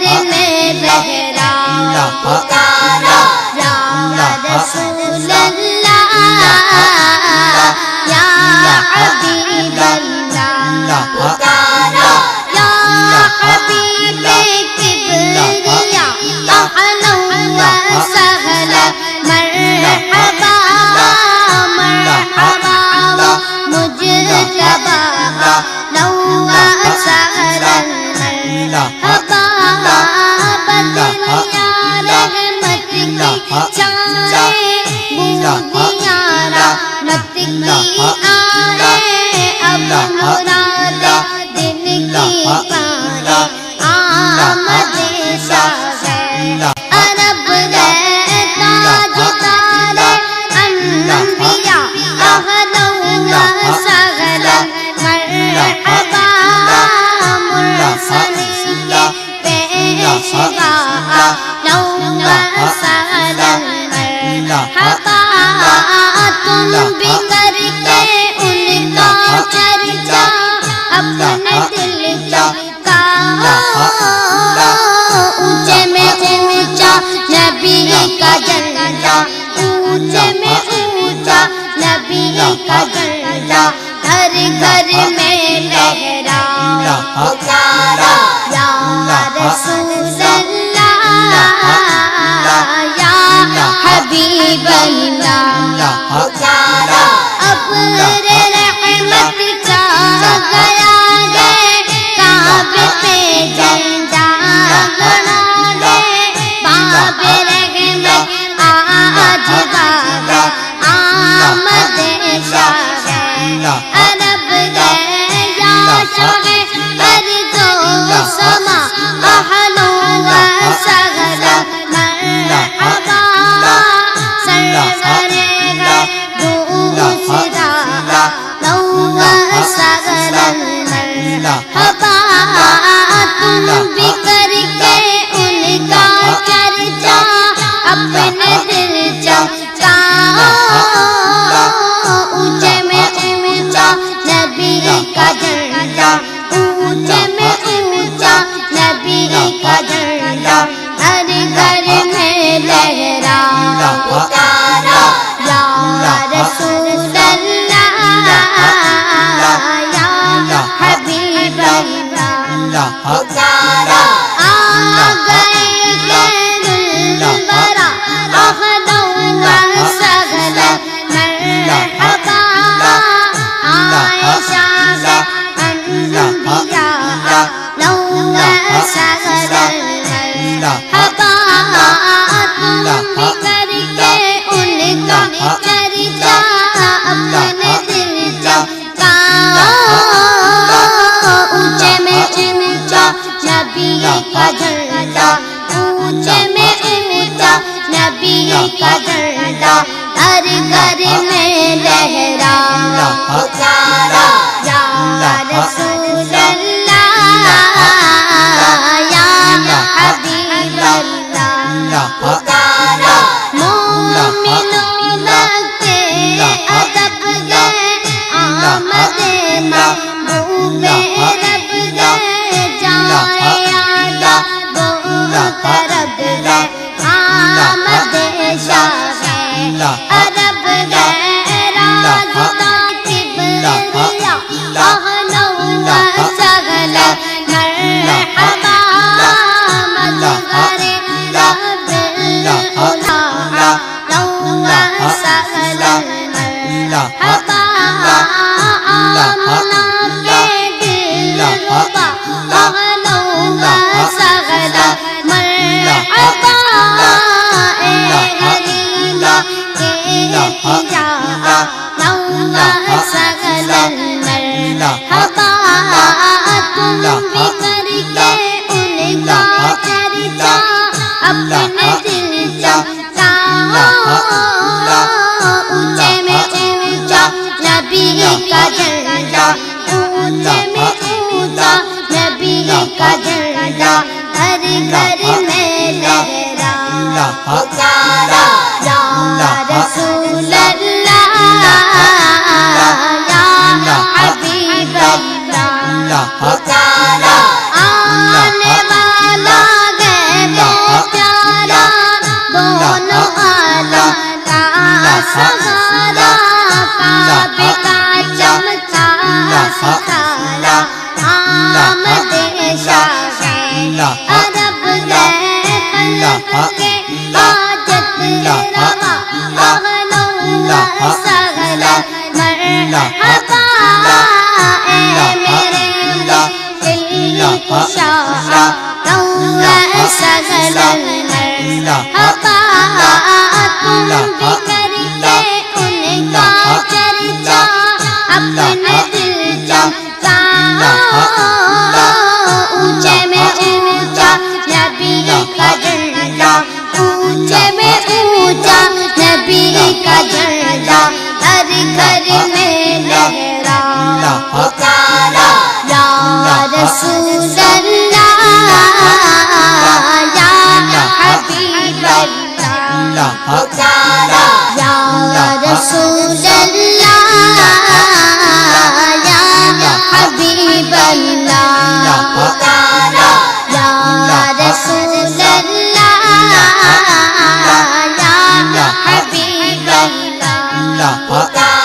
گھر میں لہرا پکارا یا رسول اللہ یا حبیب اللہ پکارا یا حبیب کبریا اہلا و سہلا مرحبا مرحبا مجتبا نوا سہلا مرحبا بدریا رحمت کی چائے بودیا رحمت کی آئے اب مراد دل کی پائے آمد شاہ عرب گئے تاجدار انبیاء اہلا و سہلا مرحبا مرسلین پیشوا اہلا و سہلا مرحبا تم بھی کر کے ان کا چرچا اپنے دل کا اونچے میں اونچا نبی کا درجہ اونچے میں اونچا نبی کا درجہ ہر گھر میں لہرا پکارا یا رسول اللہ یا حبیب اللہ پکارا ابر رحمت کا گیا گئے کعبے پہ جھنڈا گڑا گئے باب رحمت آج بابا آمد شاہ عرب گئے یا شاہ ارض و سما اہلا و سہلا مرحبا سرور دوسرا نوا سہلا مرحبا تم بھی کر کے ان کا چرچا اپنے دل چمکا اونچے میں اونچا نبی کا درجہ اونچے میں اونچا نبی کا درجہ ہر گھر میں لہرا پکارا یا رسول اللہ یا حبیب اللہ پکارا آ گئے خیر الورا اہلا و سہلا مرحبا آئے شاہ انبیاء اہلا و سہلا مرحبا تم بھی کر کے ان کا چرچا اپنے دل کا اونچے میں اونچا نبی کا درجہ اونچے میں اونچا نبی کا درجہ ہر گھر میں لہرا پکارا یا رسول اللہ یا حبیب اللہ پکارا مومنوں مکے ادب گئے آمد محبوب رب گئے جائے آلہ وہ طرب گئے آمد شاہ عرب گئے راجتا کبریا اہلا و سہلا مرحبا مظہر رب العلا اہلا و سہلا مرحبا آمنہ کے دل ربا اہلا و سہلا مرحبا اے حلیمہ کے حجا اہلا و سہلا مرحبا تم بھی کر کے ان کا چرچا اپنے دل چمکا اونچے میں اونچا نبی کا درجہ اونچے میں اونچا نبی کا درجہ ہر گھر میں لہرا پکارا یا رسول اللہ یا حبیب اللہ پکارا آنے والا پکارا یا رسول اللہ یا حبیب اللہ پکارا یا رسول اللہ یا حبیب اللہ پکارا